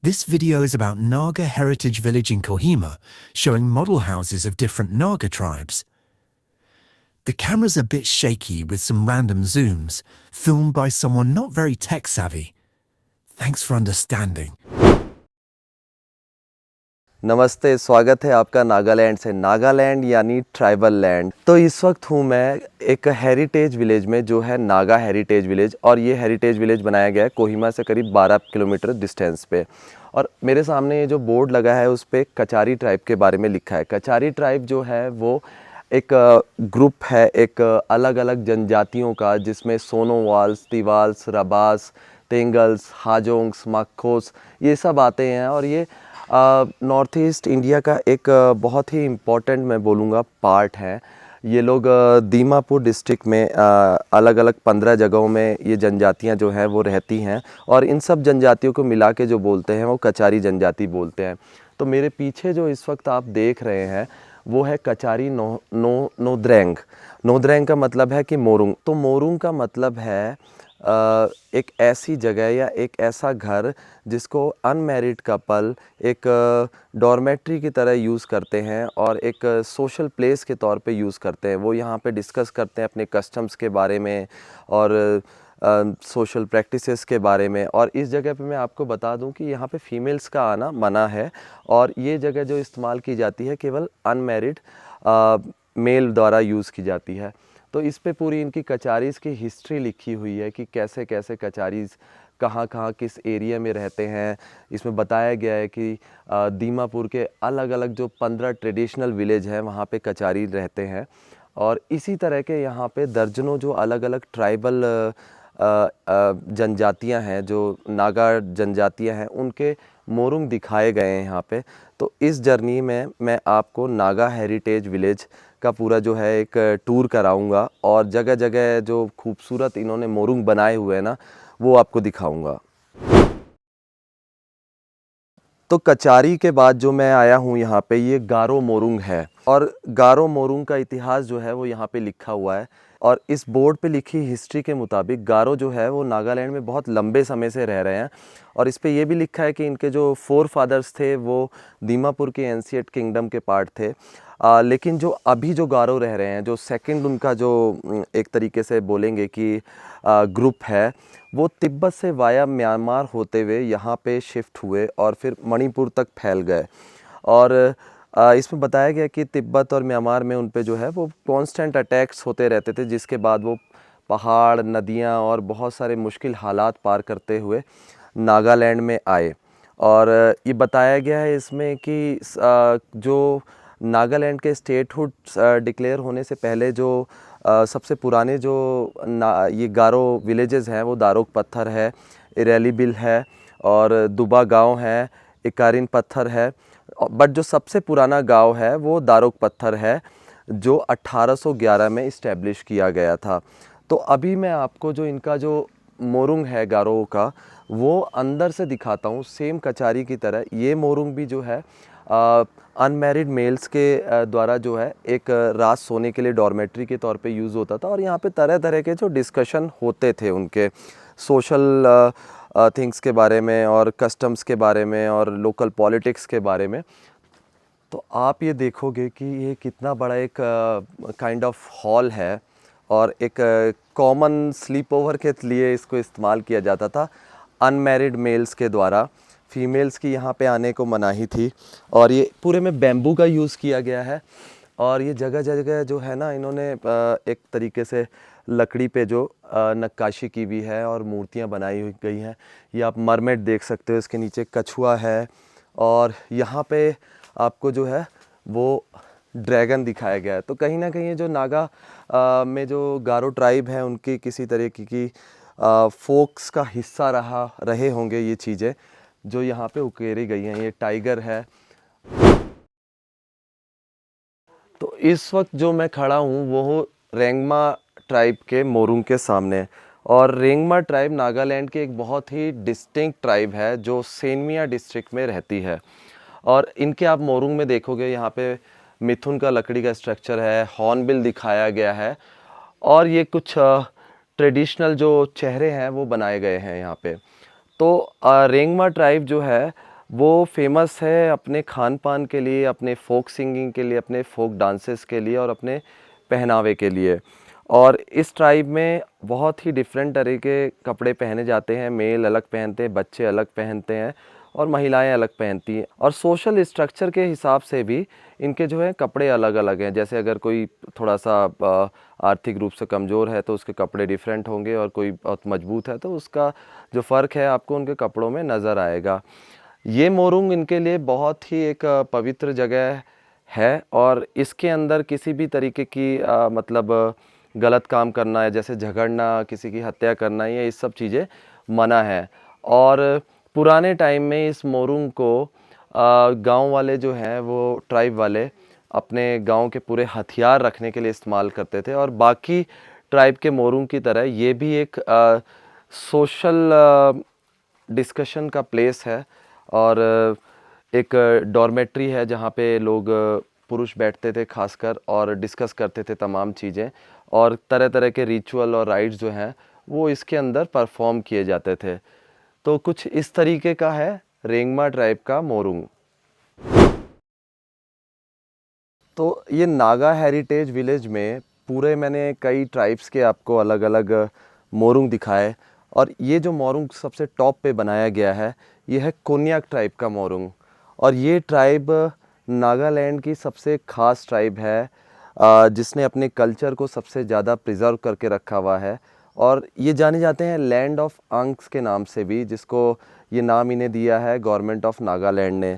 This video is about Naga Heritage Village in Kohima, showing model houses of different Naga tribes. The camera's a bit shaky with some random zooms, filmed by someone not very tech-savvy. Thanks for understanding. नमस्ते, स्वागत है आपका नागालैंड से। नागालैंड यानी tribal land. तो इस वक्त हूँ मैं एक हेरिटेज विलेज में, जो है नागा हेरिटेज विलेज, और ये हेरिटेज विलेज बनाया गया है कोहिमा से करीब 12 किलोमीटर डिस्टेंस पे। और मेरे सामने ये जो बोर्ड लगा है उस पर कचारी ट्राइब के बारे में लिखा है। कचारी ट्राइब जो है वो एक ग्रुप है, एक अलग अलग जनजातियों का, जिसमें सोनोवाल्स, तिवाल्स, रबास, तेंगल्स, हाजोंग्स, मक्खोस ये सब आते हैं। और ये नॉर्थ ईस्ट इंडिया का एक बहुत ही इम्पोर्टेंट, मैं बोलूँगा, पार्ट है। ये लोग दीमापुर डिस्ट्रिक्ट में अलग अलग 15 जगहों में ये जनजातियां जो हैं वो रहती हैं, और इन सब जनजातियों को मिला के जो बोलते हैं वो कचारी जनजाति बोलते हैं। तो मेरे पीछे जो इस वक्त आप देख रहे हैं वो है कचारी नोद्रेंग। नोद्रेंग का मतलब है कि मोरुंग। तो मोरुंग का मतलब है एक ऐसी जगह या एक ऐसा घर जिसको अनमैरिड कपल एक डॉर्मेट्री की तरह यूज़ करते हैं और एक सोशल प्लेस के तौर पे यूज़ करते हैं। वो यहाँ पे डिस्कस करते हैं अपने कस्टम्स के बारे में और सोशल प्रैक्टिसेस के बारे में। और इस जगह पे मैं आपको बता दूं कि यहाँ पे फीमेल्स का आना मना है, और ये जगह जो इस्तेमाल की जाती है केवल अनमैरिड मेल द्वारा यूज़ की जाती है। तो इस पे पूरी इनकी कचारीज़ की हिस्ट्री लिखी हुई है कि कैसे कैसे कचारीज़ कहाँ कहाँ किस एरिया में रहते हैं। इसमें बताया गया है कि दीमापुर के अलग अलग जो 15 ट्रेडिशनल विलेज हैं वहाँ पे कचारी रहते हैं। और इसी तरह के यहाँ पे दर्जनों जो अलग अलग ट्राइबल जनजातियाँ हैं, जो नागा जनजातियाँ हैं, उनके मोरुंग दिखाए गए हैं यहाँ पे। तो इस जर्नी में मैं आपको नागा हेरिटेज विलेज का पूरा जो है एक टूर कराऊंगा, और जगह जगह जो खूबसूरत इन्होंने मोरुंग बनाए हुए हैं ना, वो आपको दिखाऊंगा। तो कचारी के बाद जो मैं आया हूँ यहाँ पे, ये गारो मोरुंग है, और गारो मोरुंग का इतिहास जो है वो यहाँ पे लिखा हुआ है। और इस बोर्ड पे लिखी हिस्ट्री के मुताबिक गारो जो है वो नागालैंड में बहुत लंबे समय से रह रहे हैं। और इस पे ये भी लिखा है कि इनके जो फोर फादर्स थे वो दीमापुर के एंशिएंट किंगडम के पार्ट थे। लेकिन जो अभी जो गारो रह रहे हैं, जो सेकंड उनका जो एक तरीके से बोलेंगे कि ग्रुप है, वो तिब्बत से वाया म्यांमार होते हुए यहाँ पे शिफ्ट हुए और फिर मणिपुर तक फैल गए। और इसमें बताया गया कि तिब्बत और म्यांमार में उन पे जो है वो कांस्टेंट अटैक्स होते रहते थे, जिसके बाद वो पहाड़, नदियाँ और बहुत सारे मुश्किल हालात पार करते हुए नागालैंड में आए। और ये बताया गया है इसमें कि जो नागालैंड के स्टेटहुड डिक्लेयर होने से पहले जो सबसे पुराने जो ये गारो विलेजेस हैं वो दारोक पत्थर है, इरेलीबिल है, और दुबा गांव है, इकारिन पत्थर है। बट जो सबसे पुराना गांव है वो दारोक पत्थर है, जो 1811 में इस्टेब्लिश किया गया था। तो अभी मैं आपको जो इनका जो मोरुंग है गारो का, वो अंदर से दिखाता हूँ, सेम कचारी की तरह। ये मोरुंग भी जो है अनमैरिड मेल्स के द्वारा जो है एक रात सोने के लिए डॉर्मेट्री के तौर पे यूज़ होता था। और यहाँ पे तरह तरह के जो डिस्कशन होते थे उनके सोशल थिंग्स के बारे में, और कस्टम्स के बारे में, और लोकल पॉलिटिक्स के बारे में। तो आप ये देखोगे कि ये कितना बड़ा एक काइंड ऑफ हॉल है, और एक कॉमन स्लीप ओवर के लिए इसको इस्तेमाल किया जाता था अनमैरिड मेल्स के द्वारा। फीमेल्स की यहाँ पे आने को मनाही थी। और ये पूरे में बैम्बू का यूज़ किया गया है। और ये जगह जगह जो है ना, इन्होंने एक तरीके से लकड़ी पे जो नक्काशी की हुई है और मूर्तियाँ बनाई हुई गई हैं। ये आप मरमेड देख सकते हो, इसके नीचे कछुआ है, और यहाँ पे आपको जो है वो ड्रैगन दिखाया गया है। तो कहीं ना कहीं ये जो नागा में जो गारो ट्राइब है, उनकी किसी तरीके की फोक्स का हिस्सा रहे होंगे ये चीज़ें जो यहाँ पे उकेरी गई हैं। ये टाइगर है। तो इस वक्त जो मैं खड़ा हूँ वो रेंगमा ट्राइब के मोरुंग के सामने। और रेंगमा ट्राइब नागालैंड की एक बहुत ही डिस्टिंक्ट ट्राइब है जो सेनमिया डिस्ट्रिक्ट में रहती है। और इनके आप मोरुंग में देखोगे, यहाँ पे मिथुन का लकड़ी का स्ट्रक्चर है, हॉर्नबिल दिखाया गया है, और ये कुछ ट्रेडिशनल जो चेहरे हैं वो बनाए गए हैं यहाँ पे। तो रेंगमा ट्राइब जो है वो फेमस है अपने खान पान के लिए, अपने फोक सिंगिंग के लिए, अपने फोक डांसेस के लिए और अपने पहनावे के लिए। और इस ट्राइब में बहुत ही डिफरेंट तरह के कपड़े पहने जाते हैं। मेल अलग पहनते हैं, बच्चे अलग पहनते हैं और महिलाएं अलग पहनती हैं। और सोशल स्ट्रक्चर के हिसाब से भी इनके जो है कपड़े अलग अलग हैं। जैसे अगर कोई थोड़ा सा आर्थिक रूप से कमज़ोर है तो उसके कपड़े डिफरेंट होंगे, और कोई बहुत मजबूत है तो उसका जो फ़र्क है आपको उनके कपड़ों में नज़र आएगा। ये मोरुंग इनके लिए बहुत ही एक पवित्र जगह है, और इसके अंदर किसी भी तरीके की मतलब गलत काम करना है, जैसे झगड़ना, किसी की हत्या करना, ये सब चीज़ें मना है। और पुराने टाइम में इस मोरुंग को गांव वाले जो हैं वो ट्राइब वाले अपने गांव के पूरे हथियार रखने के लिए इस्तेमाल करते थे। और बाकी ट्राइब के मोरुंग की तरह ये भी एक सोशल डिस्कशन का प्लेस है, और एक डॉर्मेट्री है जहाँ पे लोग पुरुष बैठते थे खासकर और डिस्कस करते थे तमाम चीज़ें, और तरह तरह के रिचुअल और राइट्स जो हैं वो इसके अंदर परफॉर्म किए जाते थे। तो कुछ इस तरीके का है रेंगमा ट्राइब का मोरुंग। तो ये नागा हेरिटेज विलेज में पूरे मैंने कई ट्राइब्स के आपको अलग अलग मोरुंग दिखाए, और ये जो मोरुंग सबसे टॉप पे बनाया गया है ये है कोन्याक ट्राइब का मोरुंग। और ये ट्राइब नागालैंड की सबसे ख़ास ट्राइब है, जिसने अपने कल्चर को सबसे ज़्यादा प्रिजर्व करके रखा हुआ है। और ये जाने जाते हैं लैंड ऑफ अंक्स के नाम से भी, जिसको ये नाम इन्हें दिया है गवर्नमेंट ऑफ नागालैंड ने।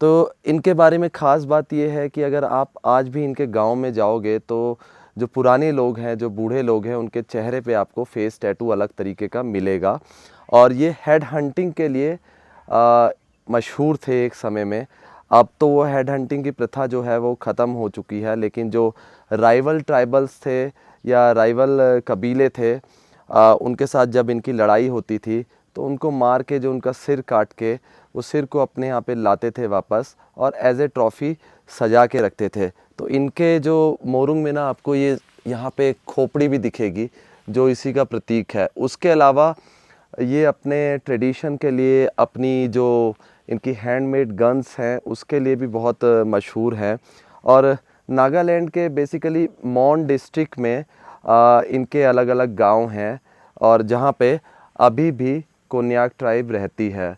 तो इनके बारे में ख़ास बात ये है कि अगर आप आज भी इनके गांव में जाओगे तो जो पुराने लोग हैं, जो बूढ़े लोग हैं, उनके चेहरे पे आपको फेस टैटू अलग तरीके का मिलेगा। और ये हेड हंटिंग के लिए मशहूर थे एक समय में। अब तो वो हेड हंटिंग की प्रथा जो है वो ख़त्म हो चुकी है, लेकिन जो राइवल ट्राइबल्स थे या राइवल कबीले थे, उनके साथ जब इनकी लड़ाई होती थी तो उनको मार के, जो उनका सिर काट के, उस सिर को अपने यहाँ पे लाते थे वापस, और एज ए ट्रॉफ़ी सजा के रखते थे। तो इनके जो मोरुंग में ना आपको ये यहाँ पे खोपड़ी भी दिखेगी जो इसी का प्रतीक है। उसके अलावा ये अपने ट्रेडिशन के लिए, अपनी जो इनकी हैंडमेड गन्स हैं उसके लिए भी बहुत मशहूर हैं। और नागालैंड के बेसिकली मॉन डिस्ट्रिक्ट में इनके अलग अलग गांव हैं, और जहां पे अभी भी कोन्याक ट्राइब रहती है।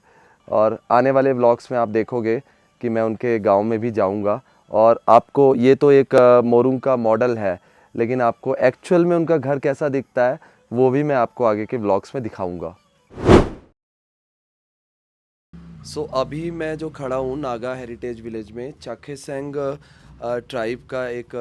और आने वाले व्लॉग्स में आप देखोगे कि मैं उनके गांव में भी जाऊंगा, और आपको ये तो एक मोरुंग का मॉडल है, लेकिन आपको एक्चुअल में उनका घर कैसा दिखता है वो भी मैं आपको आगे के व्लॉग्स में दिखाऊंगा। अभी मैं जो खड़ा हूँ नागा हेरिटेज विलेज में, चाखेसेंग ट्राइब का एक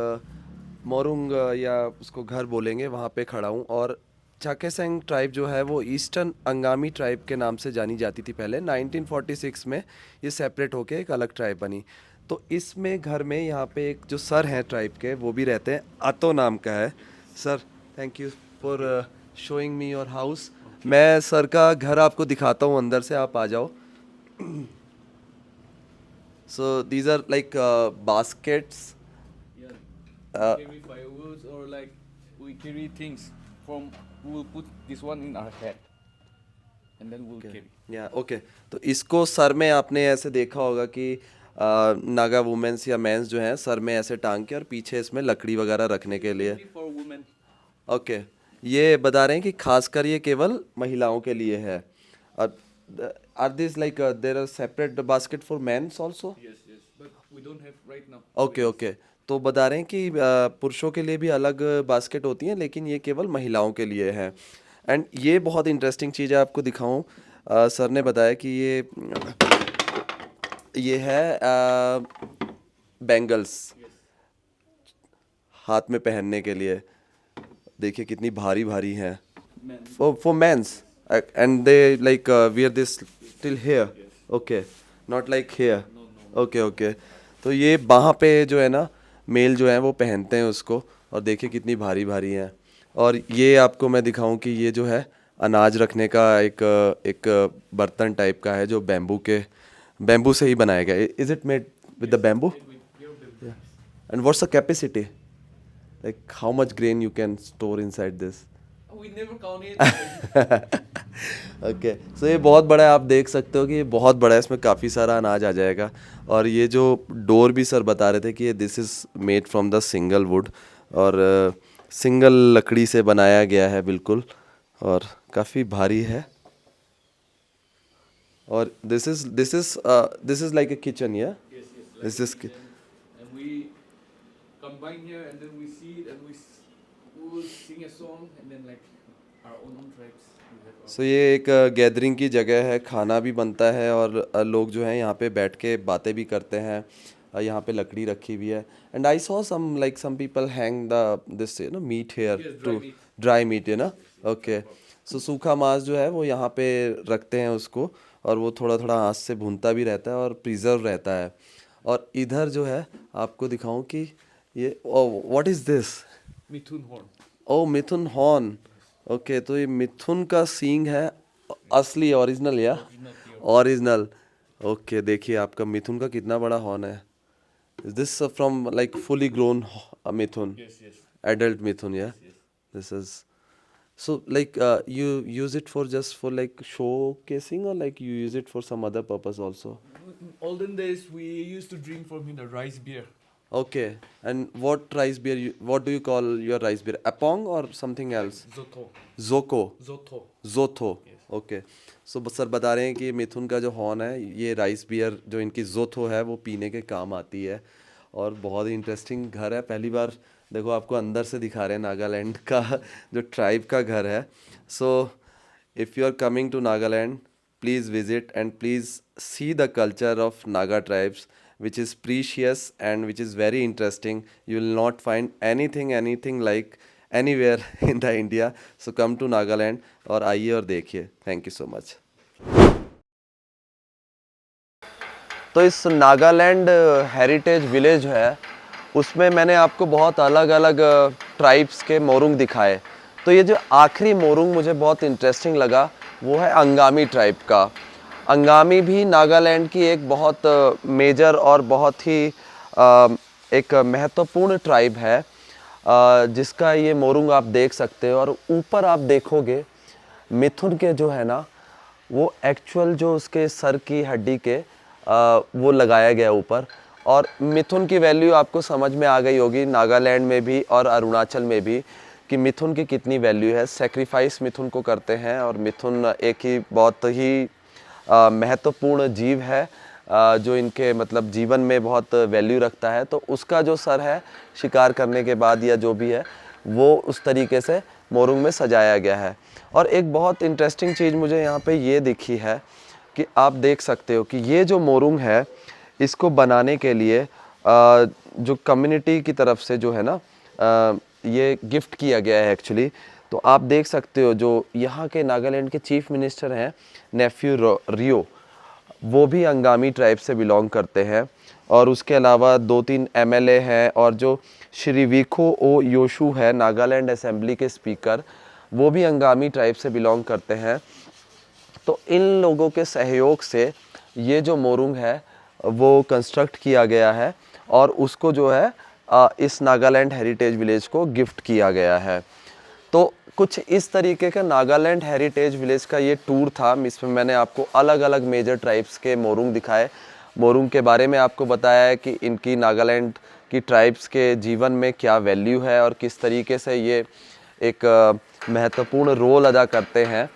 मोरुंग या उसको घर बोलेंगे, वहाँ पे खड़ा हूँ। और चाखेसेंग ट्राइब जो है वो ईस्टर्न अंगामी ट्राइब के नाम से जानी जाती थी पहले। 1946 में ये सेपरेट होके एक अलग ट्राइब बनी। तो इसमें घर में यहाँ पे एक जो सर हैं ट्राइब के, वो भी रहते हैं। अतो नाम का है sir. Thank you for showing me your house. मैं सर का घर आपको दिखाता हूँ अंदर से, आप आ जाओ। So these are like baskets. Yeah, Uh, carry fireworks or like we carry things from. We will put this one in our head, and then we'll carry. या ओके। तो इसको सर में आपने ऐसे देखा होगा कि नागा वुमेन्स या मेंस जो हैं सर में ऐसे टांग के, और पीछे इसमें लकड़ी वगैरह रखने के लिए। Only for women. ओके, ये बता रहे हैं कि खासकर ये केवल महिलाओं के लिए है। और are this like there are separate basket for mens also? Yes, yes. But we don't have right now. Okay okay. तो बता रहे हैं कि पुरुषों के लिए भी अलग बास्केट होती हैं, लेकिन ये केवल महिलाओं के लिए है। एंड ये बहुत इंटरेस्टिंग चीज़ है, आपको दिखाऊं। सर ने बताया कि ये है बैंगल्स, हाथ में पहनने के लिए। देखिए कितनी भारी भारी हैं। Men. For mens, and they like wear this till here. Okay, not like here. Okay okay. तो ये बाहाँ पे जो है ना, मेल जो है वो पहनते हैं उसको, और देखिए कितनी भारी भारी हैं। और ये आपको मैं दिखाऊं कि ये जो है अनाज रखने का एक बर्तन टाइप का है, जो बैम्बू से ही बनाया गया है। Is it made with the bamboo? And what's the capacity, like how much grain you can store inside this? We never count it. Okay, so ये बहुत बड़ा है, आप देख सकते हो कि ये बहुत बड़ा है, इसमें काफ़ी सारा अनाज आ जाएगा। और ये जो डोर भी सर बता रहे थे कि ये this is made from the single would, और सिंगल लकड़ी से बनाया गया है बिल्कुल, और काफ़ी भारी है। और this is like a kitchen, या Yes, yes. Like this a is kitchen, and we combine here, and then we see it, and we will sing a song, and then like our own tribes. We have our सो ये एक gathering की जगह है, खाना भी बनता है, और लोग जो हैं यहाँ पे बैठ के बातें भी करते हैं। यहाँ पे लकड़ी रखी हुई है, and I saw some people hang the this meat here Yes, dry to meat. Dry meat, है ना। ओके, सो सूखा मांस जो है वो यहाँ पे रखते हैं उसको, और वो थोड़ा थोड़ा आँच से भूनता भी रहता है और प्रिजर्व रहता है। और इधर जो है आपको दिखाऊं कि ये what is this. Mithun horn. ओ, मिथुन हॉर्न। ओके, तो ये मिथुन का सींग है, असली ओरिजिनल, या Original pure. ओरिजिनल। ओके, देखिए आपका मिथुन का कितना बड़ा हॉर्न है। Is this from like fully grown mithun, Yes, yes. Adult mithun, yeah Yes. This is so like you use it for just for like showcasing, or like you use it for some other purpose also? In olden days, we used to drink from here the rice beer. Okay, and what rice beer what do you call your rice beer, apong or something else? Zoto. Zoko, Zoto. जोथो। Yes. Okay, so sir बता रहे हैं कि मिथुन का जो horn है, ये rice beer जो इनकी जोथो है वो पीने के काम आती है। और बहुत ही इंटरेस्टिंग घर है, पहली बार देखो आपको अंदर से दिखा रहे हैं नागालैंड का जो ट्राइब का घर है। So if you are coming to Nagaland, please visit and please see the culture of Naga tribes, which is precious and which is very interesting. You will not find anything like anywhere in the India. So come to Nagaland और आइए और देखिए। Thank you so much. तो इस Nagaland heritage village है, उसमें मैंने आपको बहुत अलग अलग ट्राइब्स के मोरुंग दिखाए। तो ये जो आखिरी मोरुंग मुझे बहुत इंटरेस्टिंग लगा, वो है अंगामी ट्राइब का। अंगामी भी नागालैंड की एक बहुत मेजर और बहुत ही एक महत्वपूर्ण ट्राइब है, जिसका ये मोरुंग आप देख सकते हो। और ऊपर आप देखोगे मिथुन के जो है ना, वो एक्चुअल जो उसके सर की हड्डी के वो लगाया गया ऊपर। और मिथुन की वैल्यू आपको समझ में आ गई होगी नागालैंड में भी और अरुणाचल में भी, कि मिथुन की कितनी वैल्यू है। सेक्रीफाइस मिथुन को करते हैं, और मिथुन एक ही बहुत ही महत्वपूर्ण जीव है, जो इनके मतलब जीवन में बहुत वैल्यू रखता है। तो उसका जो सर है शिकार करने के बाद या जो भी है, वो उस तरीके से मोरुंग में सजाया गया है। और एक बहुत इंटरेस्टिंग चीज़ मुझे यहाँ पे ये दिखी है कि आप देख सकते हो कि ये जो मोरुंग है, इसको बनाने के लिए जो कम्युनिटी की तरफ से जो है ना, ये गिफ्ट किया गया है एक्चुअली। तो आप देख सकते हो जो यहाँ के नागालैंड के चीफ मिनिस्टर हैं, नेफ्यू रियो, वो भी अंगामी ट्राइब से बिलोंग करते हैं। और उसके अलावा 2-3 एमएलए हैं, और जो श्री वीखो ओ योशू है नागालैंड असेंबली के स्पीकर, वो भी अंगामी ट्राइब से बिलोंग करते हैं। तो इन लोगों के सहयोग से ये जो मोरुंग है वो कंस्ट्रक्ट किया गया है, और उसको जो है इस नागालैंड हेरिटेज विलेज को गिफ्ट किया गया है। तो कुछ इस तरीके का नागालैंड हेरिटेज विलेज का ये टूर था। इसमें मैंने आपको अलग अलग मेजर ट्राइब्स के मोरुंग दिखाए, मोरुंग के बारे में आपको बताया है कि इनकी नागालैंड की ट्राइब्स के जीवन में क्या वैल्यू है और किस तरीके से ये एक महत्वपूर्ण रोल अदा करते हैं।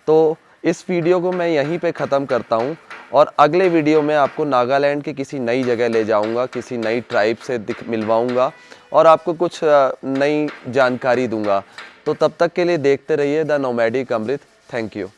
तो इस वीडियो को मैं यहीं पे ख़त्म करता हूँ, और अगले वीडियो में आपको नागालैंड की किसी नई जगह ले जाऊँगा, किसी नई ट्राइब से मिलवाऊँगा, और आपको कुछ नई जानकारी दूँगा। तो तब तक के लिए देखते रहिए the nomadic Amrit. Thank you.